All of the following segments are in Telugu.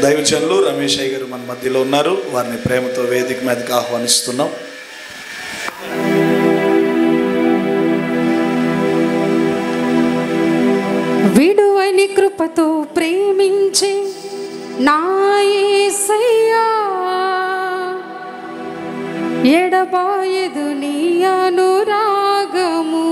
దైవజనులు రమేష్ అయ్య గారు మన మధ్యలో ఉన్నారు. వారిని ప్రేమతో వేదిక మీదకి ఆహ్వానిస్తున్నాం. విడువని కృపతో ప్రేమించి నా యేసయ్యా, ఎడబాయదు నీ అనురాగము.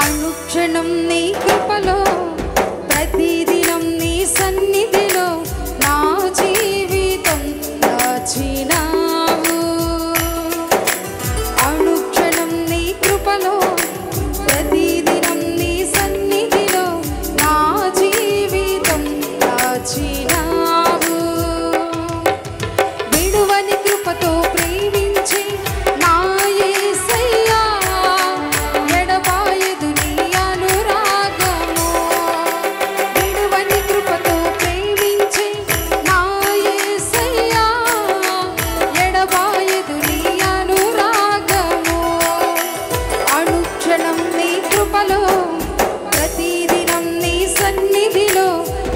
అనుక్షణం నీ కృపలో, ప్రతిదినం నీ సన్నిధిలో నా జీవితం దాచినావు. అనుక్షణం నీ కృపలో, ప్రతిదినం నీ సన్నిధిలో నా జీవితం దాచినావు. విడువని కృపతో ప్రేమించి నా యేసయ్యా, ఎడబాయదు నీ అనురాగము. విడువని కృపతో ప్రేమించి నా యేసయ్యా, ఎడబాయదు నీ అనురాగము. అనుక్షణం నీ కృపలో, ప్రతిదినం నీ సన్నిధిలో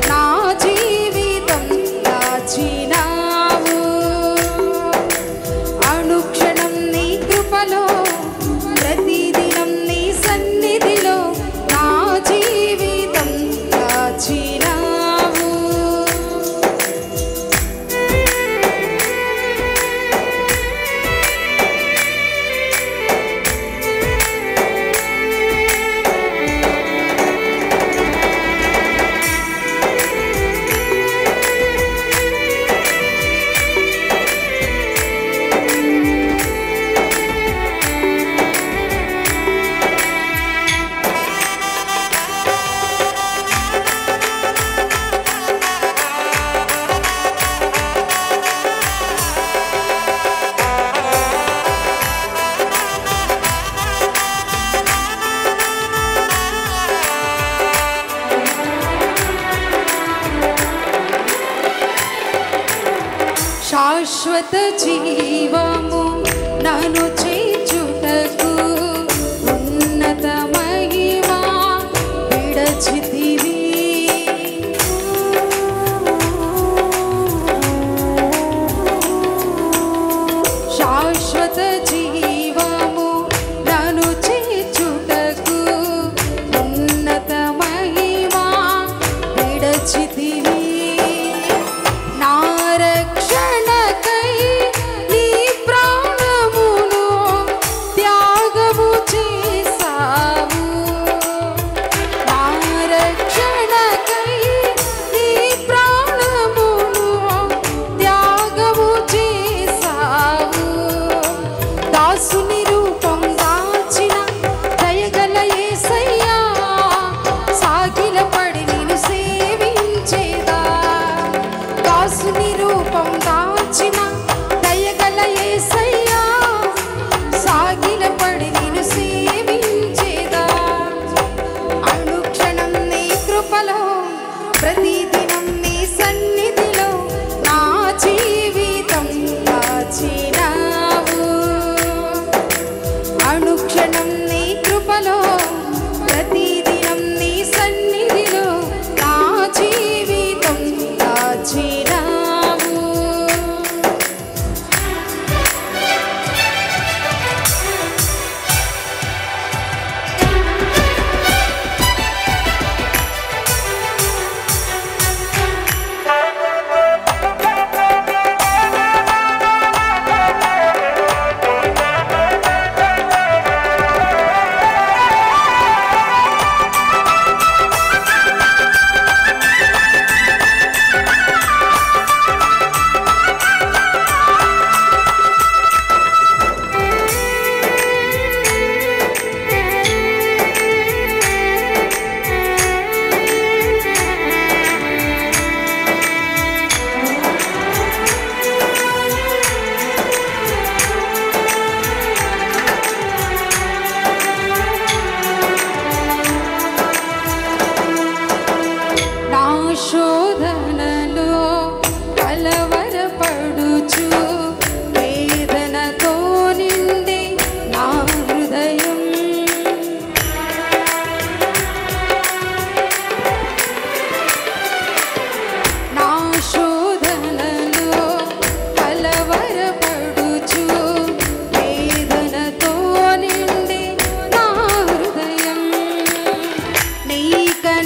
నా జీవితం దాచినావు. అనుక్షణం నీ కృపలో, ప్రతిదినం నీ సన్నిధిలో నా జీవితం దాచినావు. శాశ్వత జీవము నన్ను చేర్చుటకు ఉన్నత మహిమ విడచితివి. శాశ్వత జీవము నన్ను చేర్చుటకు ఉన్నత మహిమ విడచితివి. నా రక్షణకై నీ ప్రాణమును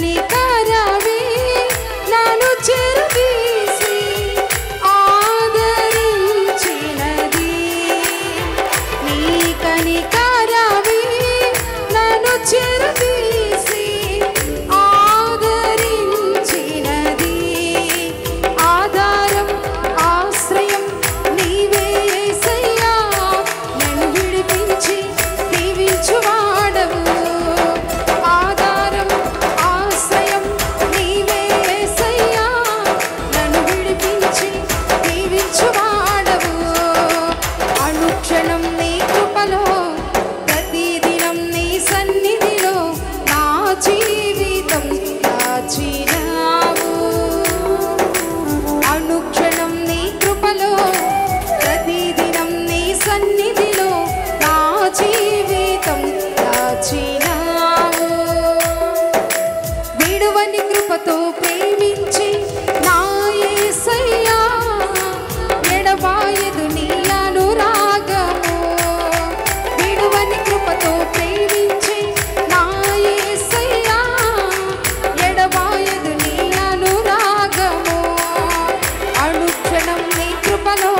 కనికరమే నన్ను చెరదీసి ఆదరించినది. నీ కనికరమే నన్ను చెరదీసి ఆదరించినది. ఆధారం ఆశ్రయం నీవే యేసయ్యా, నన్ను విడిపించి దీవించువాడవు. ఆధారం ఆశ్రయం నీవే యేసయ్యా, నన్ను విడిపించి దీవించువాడవు. అనుక్షణం నీ కృపలో ప్రతిదినం నీ సన్నిధిలో నా జీవితం దాచినావు. అనుక్షణం నీ కృపలో ప్రతిదినం నీ సన్నిధిలో నా జీవితం దాచినావు. విడువని కృపతో ప్రేమించి నా యేసయ్యా, ఎడబాయదు నీ అనురాగము. విడువని కృపతో ప్రేమించి నా యేసయ్యా, ఎడబాయదు నీ అనురాగము. అనుక్షణం నీ కృపలో